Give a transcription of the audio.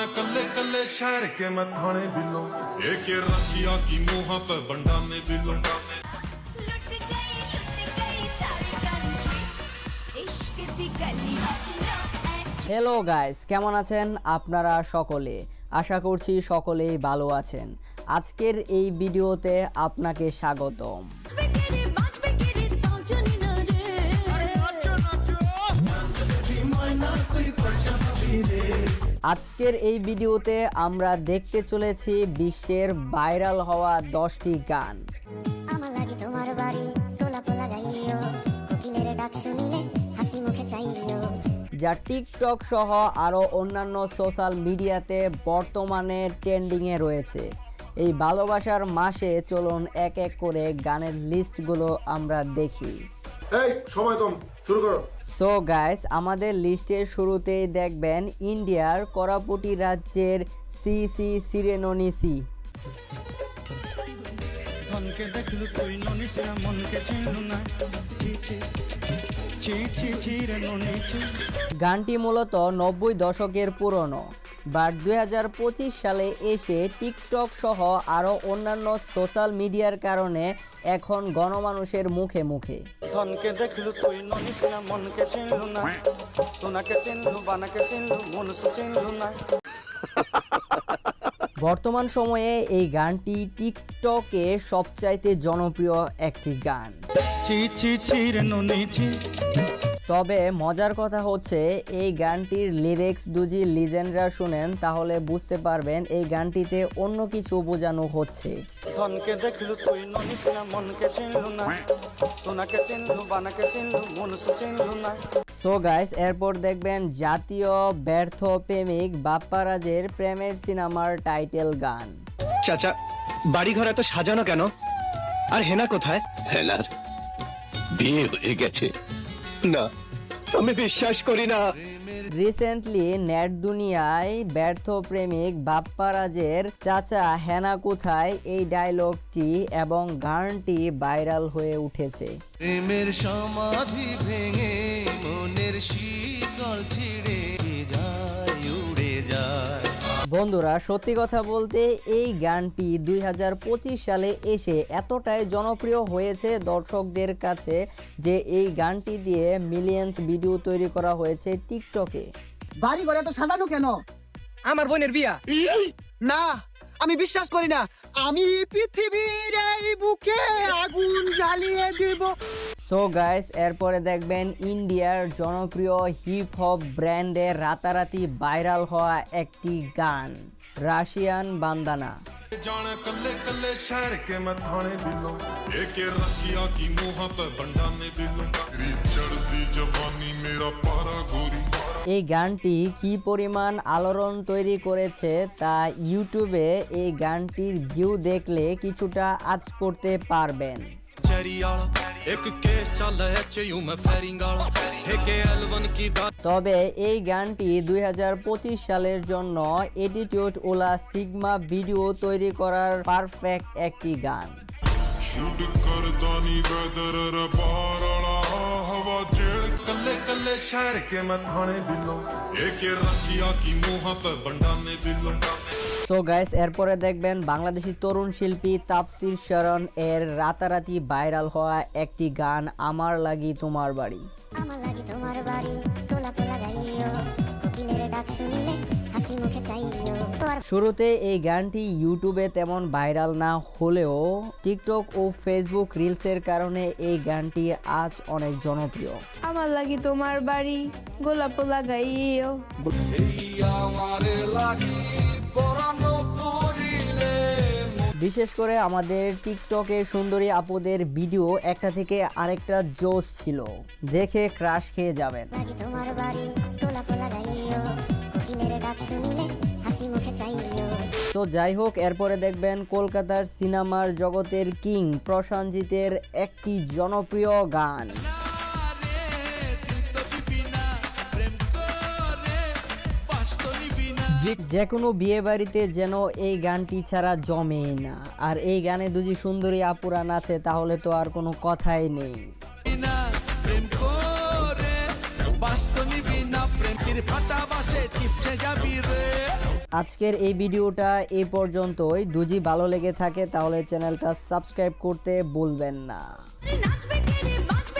जाने कल्ले कल्ले शहर के मैं थाने बिलो एक रशिया की मुँह पे बंडा में बिलो হ্যালো গাইস, কেমন আছেন আপনারা সকলে? আশা করছি সকলেই ভালো আছেন। আজকের এই ভিডিওতে আপনাকে স্বাগতম। আজকের এই ভিডিওতে আমরা দেখতে চলেছি বিশ্বের ভাইরাল হওয়া 10টি গান। যা টিকটক সহ আরও অন্যান্য সোশ্যাল মিডিয়াতে বর্তমানে ট্রেন্ডিংয়ে রয়েছে। এই ভালোবাসার মাসে চলুন এক এক করে গানের লিস্টগুলো আমরা দেখি। সো গাইস, আমাদের লিস্টের শুরুতেই দেখবেন ইন্ডিয়ার করাপুটি রাজ্যের সি সি সিরেননি সি। গানটি মূলত 90 দশকের পুরনো, বাট 2025 সালে এসে টিকটক সহ আরও অন্যান্য সোশ্যাল মিডিয়ার কারণে এখন গণমানুষের মুখে মুখে। বর্তমান সময়ে এই গানটি টিকটকে সবচাইতে জনপ্রিয় একটি গান। তবে মজার কথা হচ্ছে, এই গানটির লিরিক্স দুজি লিজেন্ডরা শুনেন তাহলে বুঝতে পারবেন এই গানটিতে অন্য কিছু বোঝানো হচ্ছে। সো গাইস, এরপর দেখবেন জাতীয় ব্যর্থ প্রেমিক বাপ্পারাজের প্রেমের সিনেমার টাইটেল গান। চাচা, বাড়ি ঘর এত সাজানো কেন? আর হেনা কোথায়? হেনার বিয়ে হয়ে গেছে। না, আমি বিশ্বাস করি না। রিসেন্টলি নেট দুনিয়ায় ব্যর্থ প্রেমিক বাপ্পারাজের চাচা হেনা কোথায় এই ডায়লগটি এবং গানটি ভাইরাল হয়ে উঠেছে। প্রেমের সমাধি ভেঙে মনের শীতল ছিঁড়ে যায়, উড়ে যায়। বন্ধুরা, সত্যি কথা বলতে এই গানটি 2025 সালে এসে এতটাই জনপ্রিয় হয়েছে দর্শকদের কাছে যে এই গানটি দিয়ে মিলিয়ন্স ভিডিও তৈরি করা হয়েছে টিকটকে। বাড়ি ঘরে তো সাজানো কেন? আমার বোনের বিয়া। না, আমি বিশ্বাস করি না। আমি পৃথিবীর এই বুকে আগুন জ্বালিয়ে দেব। সো গাইস, এরপরে দেখবেন ইন্ডিয়ার জনপ্রিয় হিপ হপ ব্র্যান্ডের রাতারাতি ভাইরাল হওয়া একটি গান, রাশিয়ান বান্দানা। जाने कल्ले कल्ले शहर के मैं थाने बिलो एक रशिया की मुँह पे बंडा में बिलो चढ़ती जवानी मेरा पारा गोरी। এই গানটি কি পরিমাণ আলোড়ন তৈরি করেছে তা ইউটিউবে এই গানটির ভিউ দেখলে কিছুটা আঁচ করতে পারবেন। তবে এই গানটি 2025 সালের জন্য এটিটিউড ওলা সিগমা ভিডিও তৈরি করার পারফেক্ট একটি গান। कल्ले कल्ले शहर के मैं थाने बिलो एक रशिया की मुँह पे बंडा में बिलो। সো গাইস, এরপরে দেখবেন বাংলাদেশি তরুণ শিল্পী তাফসির শরণ এর রাতারাতি ভাইরাল হওয়া একটি গান, আমার লাগি তোমার বাড়ি। শুরুতে এই গানটি ইউটিউবে তেমন ভাইরাল না হলেও টিকটক ও ফেসবুক রিলসের কারণে এই গানটি আজ অনেক জনপ্রিয়। আমার লাগি তোমার বাড়ি গোলাপ লাগাইও। বিশেষ করে আমাদের টিকটকে সুন্দরী আপুদের ভিডিও একটা থেকে আরেকটা জোশ ছিল, দেখে ক্রাশ খেয়ে যাবেন। তো যাই হোক, এরপরে দেখবেন কলকাতার সিনেমার জগতের কিং প্রসেনজিতের একটি জনপ্রিয় গান। যে কোনো বিয়ে বাড়িতে যেন এই গানটি ছাড়া জমে না। আর এই গানে দুজি সুন্দরী আপুরা নাচে তাহলে তো আর কোনো কথাই নেই। আজকের এই ভিডিওটা এই পর্যন্তই। যদি ভালো লেগে থাকে তাহলে চ্যানেলটা সাবস্ক্রাইব করতে ভুলবেন না। নাচবে কে রে বাজবে